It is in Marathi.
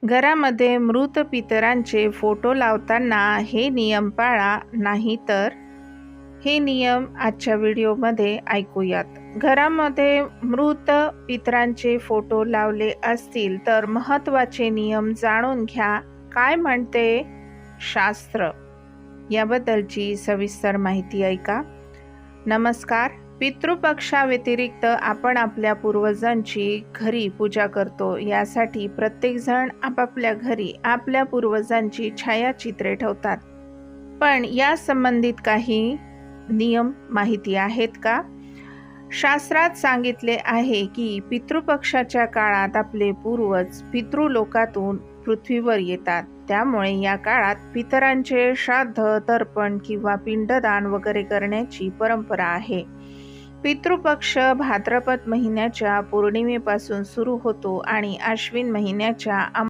घरामध्ये मृत पितरांचे फोटो लावताना हे नियम पाळा, नाहीतर हे नियम आजच्या व्हिडिओमध्ये ऐकूयात. घरामध्ये मृत पितरांचे फोटो लावले असतील तर महत्त्वाचे नियम जाणून घ्या. काय म्हणते शास्त्र याबद्दलची सविस्तर माहिती ऐका. नमस्कार. पितृपक्षाव्यतिरिक्त आपण आपल्या पूर्वजांची घरी पूजा करतो. यासाठी प्रत्येकजण आपापल्या घरी आपल्या पूर्वजांची छायाचित्रे ठेवतात. पण या संबंधित काही नियम माहिती आहेत का? शास्त्रात सांगितले आहे की पितृपक्षाच्या काळात आपले पूर्वज पितृलोकातून पृथ्वीवर येतात. त्यामुळे या काळात पितरांचे श्राद्ध, तर्पण किंवा पिंडदान वगैरे करण्याची परंपरा आहे. पितृपक्ष भाद्रपद महिन्याच्या पौर्णिमेपासून सुरू होतो आणि आश्विन महिन्याच्या